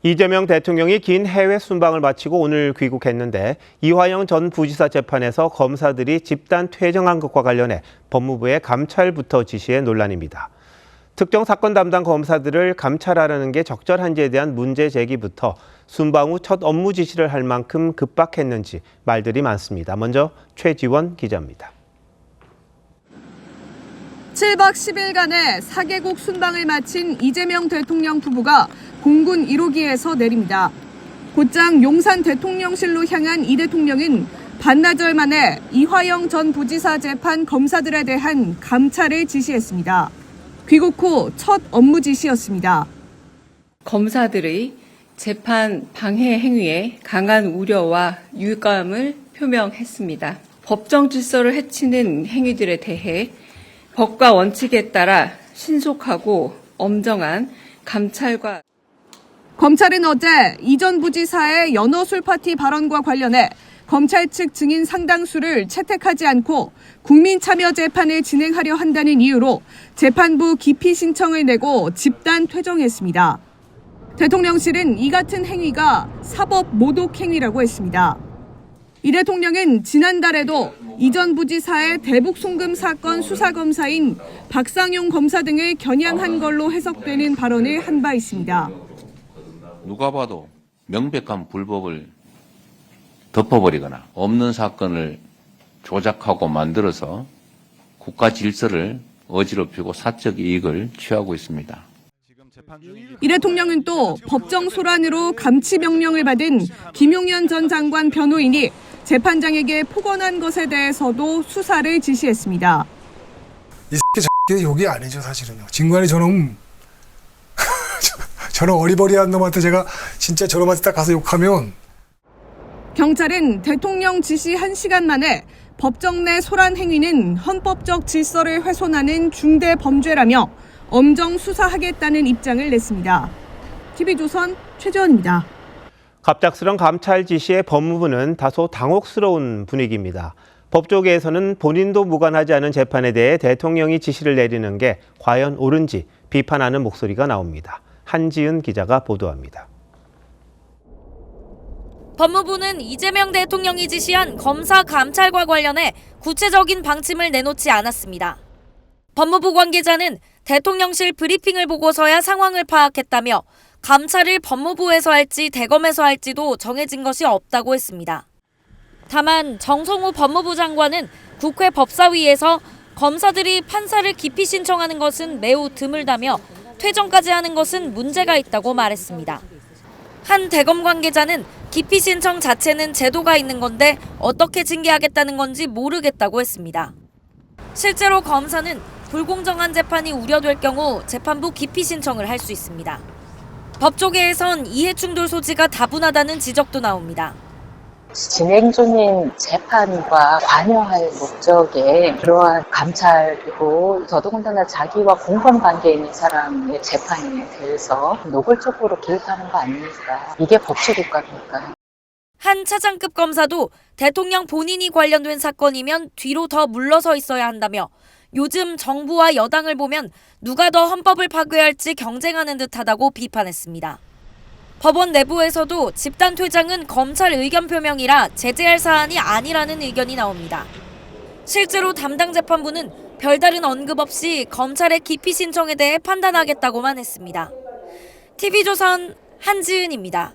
이재명 대통령이 긴 해외 순방을 마치고 오늘 귀국했는데 이화영 전 부지사 재판에서 검사들이 집단 퇴정한 것과 관련해 법무부의 감찰부터 지시해 논란입니다. 특정 사건 담당 검사들을 감찰하라는 게 적절한지에 대한 문제 제기부터 순방 후 첫 업무 지시를 할 만큼 급박했는지 말들이 많습니다. 먼저 최지원 기자입니다. 7박 10일간의 4개국 순방을 마친 이재명 대통령 부부가 공군 1호기에서 내립니다. 곧장 용산 대통령실로 향한 이 대통령은 반나절 만에 이화영 전 부지사 재판 검사들에 대한 감찰을 지시했습니다. 귀국 후 첫 업무 지시였습니다. 검사들의 재판 방해 행위에 강한 우려와 유감을 표명했습니다. 법정 질서를 해치는 행위들에 대해 법과 원칙에 따라 신속하고 엄정한 감찰과 검찰은 어제 이 전 부지사의 연어술 파티 발언과 관련해 검찰 측 증인 상당수를 채택하지 않고 국민참여 재판을 진행하려 한다는 이유로 재판부 기피 신청을 내고 집단 퇴정했습니다. 대통령실은 이 같은 행위가 사법 모독 행위라고 했습니다. 이 대통령은 지난달에도 이 전 부지사의 대북 송금 사건 수사검사인 박상용 검사 등을 겨냥한 걸로 해석되는 발언을 한 바 있습니다. 누가 봐도 명백한 불법을 덮어버리거나 없는 사건을 조작하고 만들어서 국가 질서를 어지럽히고 사적 이익을 취하고 있습니다. 이 대통령은 또 법정 소란으로 감치 명령을 받은 김용현 전 장관 변호인이 재판장에게 폭언한 것에 대해서도 수사를 지시했습니다. 이 새끼 욕이 아니죠, 사실은요. 진관이 저놈 어리버리한 놈한테 제가 진짜 저놈한테 딱 가서 욕하면. 경찰은 대통령 지시 1시간 만에 법정 내 소란 행위는 헌법적 질서를 훼손하는 중대 범죄라며 엄정 수사하겠다는 입장을 냈습니다. TV조선 최재원입니다. 갑작스런 감찰 지시에 법무부는 다소 당혹스러운 분위기입니다. 법조계에서는 본인도 무관하지 않은 재판에 대해 대통령이 지시를 내리는 게 과연 옳은지 비판하는 목소리가 나옵니다. 한지은 기자가 보도합니다. 법무부는 이재명 대통령이 지시한 검사 감찰과 관련해 구체적인 방침을 내놓지 않았습니다. 법무부 관계자는 대통령실 브리핑을 보고서야 상황을 파악했다며 감찰을 법무부에서 할지 대검에서 할지도 정해진 것이 없다고 했습니다. 다만 정성호 법무부 장관은 국회 법사위에서 검사들이 판사를 기피 신청하는 것은 매우 드물다며 퇴정까지 하는 것은 문제가 있다고 말했습니다. 한 대검 관계자는 기피 신청 자체는 제도가 있는 건데 어떻게 징계하겠다는 건지 모르겠다고 했습니다. 실제로 검사는 불공정한 재판이 우려될 경우 재판부 기피 신청을 할 수 있습니다. 법조계에선 이해충돌 소지가 다분하다는 지적도 나옵니다. 진행 중인 재판과 관여할 목적에 그러한 감찰이고 더더군다나 자기와 공범관계에 있는 사람의 재판에 대해서 노골적으로 개입하는 거 아닙니까? 이게 법치국가입니까? 한 차장급 검사도 대통령 본인이 관련된 사건이면 뒤로 더 물러서 있어야 한다며 요즘 정부와 여당을 보면 누가 더 헌법을 파괴할지 경쟁하는 듯하다고 비판했습니다. 법원 내부에서도 집단 퇴장은 검찰 의견 표명이라 제재할 사안이 아니라는 의견이 나옵니다. 실제로 담당 재판부는 별다른 언급 없이 검찰의 기피 신청에 대해 판단하겠다고만 했습니다. TV조선 한지은입니다.